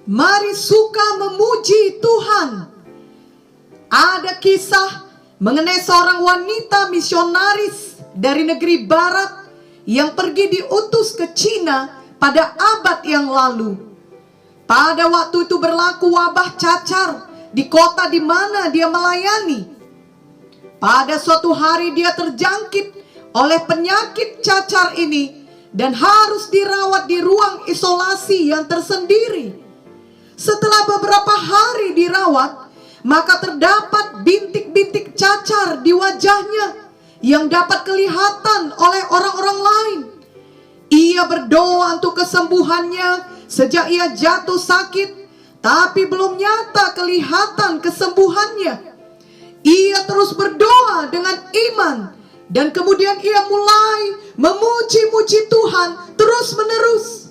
Mari suka memuji Tuhan. Ada kisah mengenai seorang wanita misionaris dari negeri barat yang pergi diutus ke Cina pada abad yang lalu. Pada waktu itu berlaku wabah cacar di kota di mana dia melayani. Pada suatu hari dia terjangkit oleh penyakit cacar ini dan harus dirawat di ruang isolasi yang tersendiri. Setelah beberapa hari dirawat, maka terdapat bintik-bintik cacar di wajahnya yang dapat kelihatan oleh orang-orang lain. Ia berdoa untuk kesembuhannya sejak ia jatuh sakit, tapi belum nyata kelihatan kesembuhannya. Ia terus berdoa dengan iman, dan kemudian ia mulai memuji-muji Tuhan terus-menerus.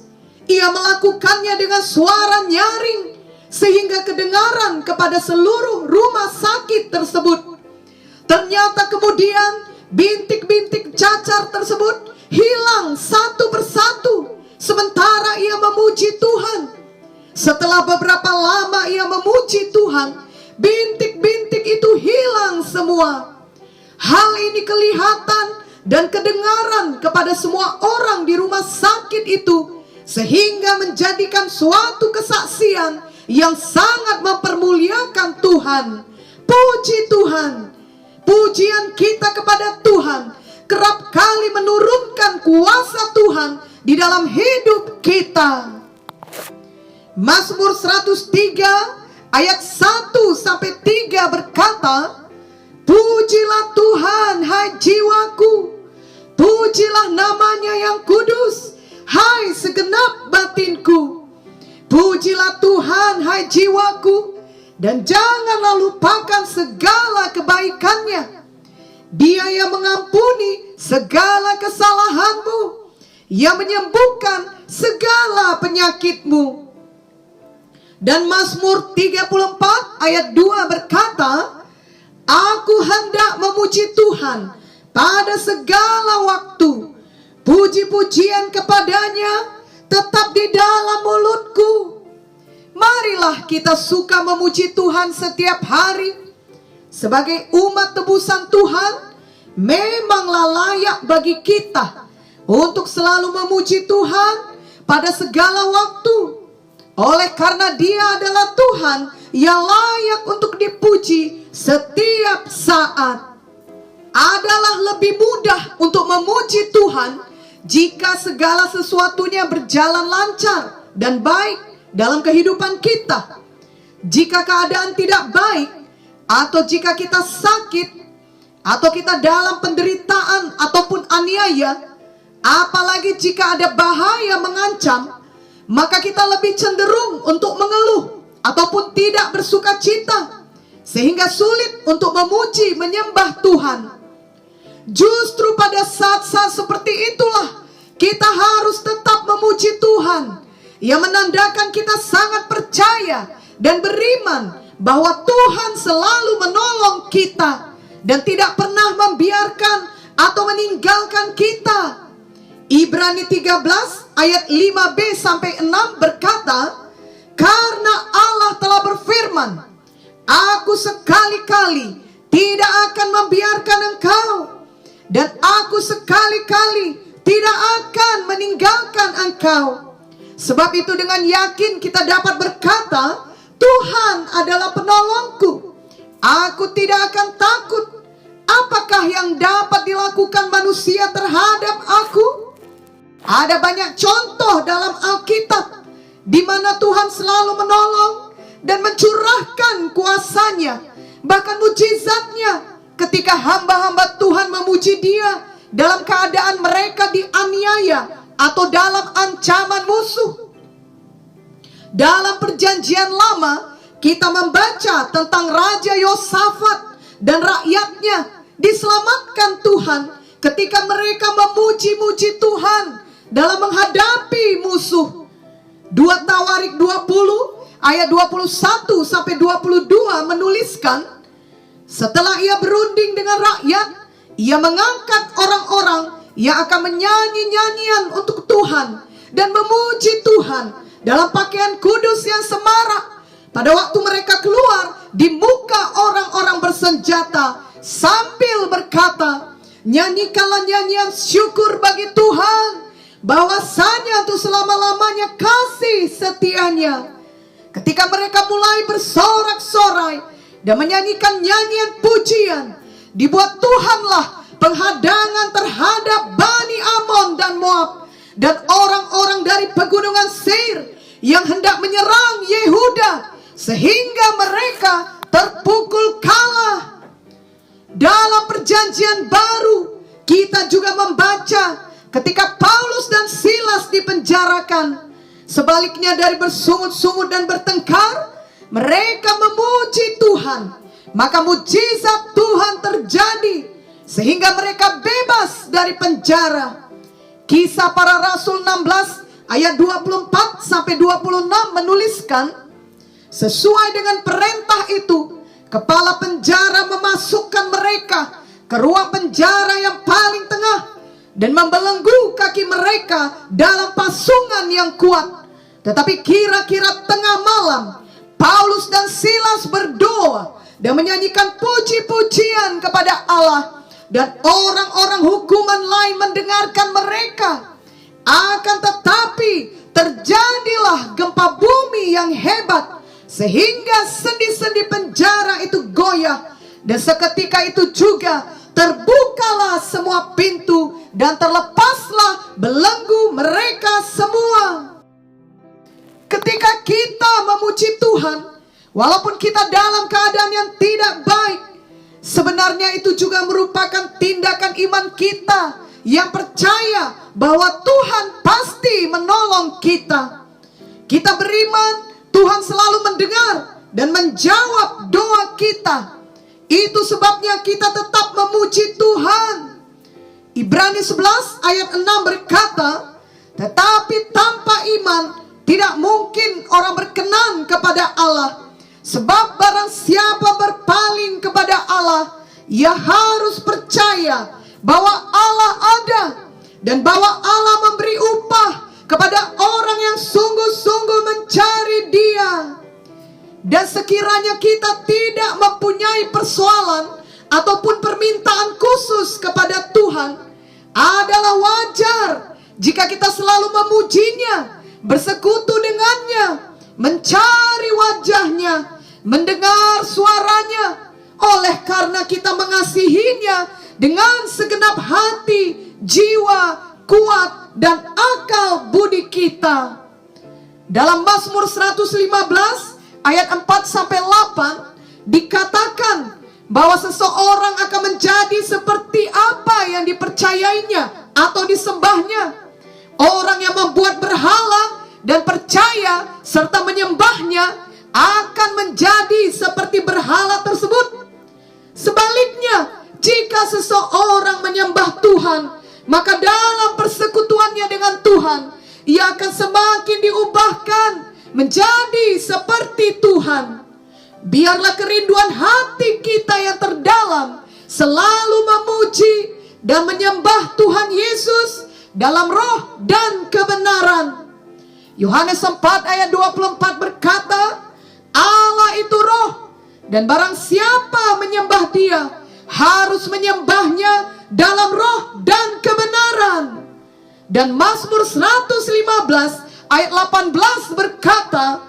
Ia melakukannya dengan suara nyaring sehingga kedengaran kepada seluruh rumah sakit tersebut. Ternyata kemudian bintik-bintik cacar tersebut hilang satu persatu sementara ia memuji Tuhan. Setelah beberapa lama ia memuji Tuhan, bintik-bintik itu hilang semua. Hal ini kelihatan dan kedengaran kepada semua orang di rumah sakit itu, sehingga menjadikan suatu kesaksian yang sangat mempermuliakan Tuhan. Puji Tuhan. Pujian kita kepada Tuhan kerap kali menurunkan kuasa Tuhan di dalam hidup kita. Mazmur 103 ayat 1-3 berkata, "Pujilah Tuhan, hai jiwaku. Pujilah namanya yang kudus, hai segenap batinku. Pujilah Tuhan, hai jiwaku, dan janganlah lupakan segala kebaikannya. Dia yang mengampuni segala kesalahanmu, yang menyembuhkan segala penyakitmu." Dan Mazmur 34 ayat 2 berkata, "Aku hendak memuji Tuhan pada segala waktu. Puji-pujian kepadanya tetap di dalam mulutku." Marilah kita suka memuji Tuhan setiap hari. Sebagai umat tebusan Tuhan, memanglah layak bagi kita untuk selalu memuji Tuhan pada segala waktu. Oleh karena Dia adalah Tuhan yang layak untuk dipuji setiap saat. Adalah lebih mudah untuk memuji Tuhan jika segala sesuatunya berjalan lancar dan baik dalam kehidupan kita. Jika keadaan tidak baik, atau jika kita sakit, atau kita dalam penderitaan ataupun aniaya, apalagi jika ada bahaya mengancam, maka kita lebih cenderung untuk mengeluh ataupun tidak bersuka cita, sehingga sulit untuk memuji menyembah Tuhan. Justru pada saat-saat seperti itulah kita harus tetap memuji Tuhan, yang menandakan kita sangat percaya dan beriman bahwa Tuhan selalu menolong kita dan tidak pernah membiarkan atau meninggalkan kita. Ibrani 13 ayat 5b-6 berkata, "Karena Allah telah berfirman, Aku sekali-kali tidak akan membiarkan engkau, dan Aku sekali-kali tidak akan meninggalkan engkau." Sebab itu dengan yakin kita dapat berkata, "Tuhan adalah penolongku. Aku tidak akan takut. Apakah yang dapat dilakukan manusia terhadap aku?" Ada banyak contoh dalam Alkitab di mana Tuhan selalu menolong dan mencurahkan kuasa-Nya, bahkan mujizat-Nya ketika hamba-hamba Tuhan memuji Dia dalam keadaan mereka dianiaya atau dalam ancaman musuh. Dalam Perjanjian Lama kita membaca tentang Raja Yosafat dan rakyatnya diselamatkan Tuhan ketika mereka memuji-muji Tuhan dalam menghadapi musuh. 2 Tawarik 20 ayat 21-22 menuliskan, "Setelah ia berunding dengan rakyat, ia mengangkat orang-orang yang akan menyanyi nyanyian untuk Tuhan dan memuji Tuhan dalam pakaian kudus yang semarak. Pada waktu mereka keluar di muka orang-orang bersenjata sambil berkata, nyanyikanlah nyanyian syukur bagi Tuhan, bahwasanya untuk selama-lamanya kasih setianya. Ketika mereka mulai bersorak-sorai dan menyanyikan nyanyian pujian, dibuat Tuhanlah penghadangan terhadap Bani Amon dan Moab dan orang-orang dari pegunungan Seir yang hendak menyerang Yehuda, sehingga mereka terpukul kalah. Dalam perjanjian baru kita juga membaca ketika Paulus dan Silas dipenjarakan, sebaliknya dari bersungut-sungut dan bertengkar, mereka memuji Tuhan, maka mujizat Tuhan terjadi sehingga mereka bebas dari penjara. Kisah Para Rasul 16 ayat 24 sampai 26 menuliskan, sesuai dengan perintah itu, kepala penjara memasukkan mereka ke ruang penjara yang paling tengah dan membelenggu kaki mereka dalam pasungan yang kuat. Tetapi kira-kira tengah malam, Paulus dan Silas berdoa dan menyanyikan puji-pujian kepada Allah, dan orang-orang hukuman lain mendengarkan mereka. Akan tetapi terjadilah gempa bumi yang hebat, sehingga sendi-sendi penjara itu goyah, dan seketika itu juga terbukalah semua pintu dan terlepaslah belenggu mereka semua. Ketika kita memuji Tuhan, walaupun kita dalam keadaan yang tidak baik, sebenarnya itu juga merupakan tindakan iman kita yang percaya bahwa Tuhan pasti menolong kita. Kita beriman Tuhan selalu mendengar dan menjawab doa kita. Itu sebabnya kita tetap memuji Tuhan. Ibrani 11 ayat 6 berkata, tetapi tanpa iman tidak mungkin orang berkenan kepada Allah. Sebab barang siapa berpaling kepada Allah, ia harus percaya bahwa Allah ada, dan bahwa Allah memberi upah kepada orang yang sungguh-sungguh mencari Dia. Dan sekiranya kita tidak mempunyai persoalan ataupun permintaan khusus kepada Tuhan, adalah wajar jika kita selalu memujinya, bersekutu dengannya, mencari wajahnya, mendengar suaranya, oleh karena kita mengasihinya dengan segenap hati, jiwa, kuat, dan akal budi kita. Dalam Mazmur 115 ayat 4-8 dikatakan bahwa seseorang akan menjadi seperti apa yang dipercayainya atau disembahnya. Orang yang membuat berhala dan percaya serta menyembahnya akan menjadi seperti berhala tersebut. Sebaliknya, jika seseorang menyembah Tuhan, maka dalam persekutuannya dengan Tuhan, ia akan semakin diubahkan menjadi seperti Tuhan. Biarlah kerinduan hati kita yang terdalam selalu memuji dan menyembah Tuhan Yesus dalam roh dan kebenaran. Yohanes 4 ayat 24 berkata, Allah itu roh, dan barang siapa menyembah Dia harus menyembahnya dalam roh dan kebenaran. Dan Mazmur 115 ayat 18 berkata,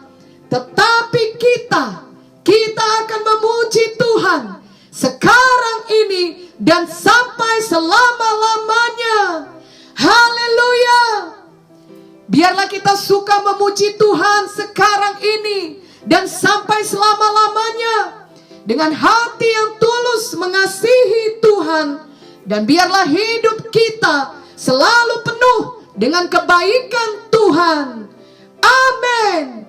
tetapi kita akan memuji Tuhan sekarang ini dan sampai selama-lamanya. Haleluya. Biarlah kita suka memuji Tuhan sekarang ini dan sampai selama-lamanya, dengan hati yang tulus mengasihi Tuhan. Dan biarlah hidup kita selalu penuh dengan kebaikan Tuhan. Amin.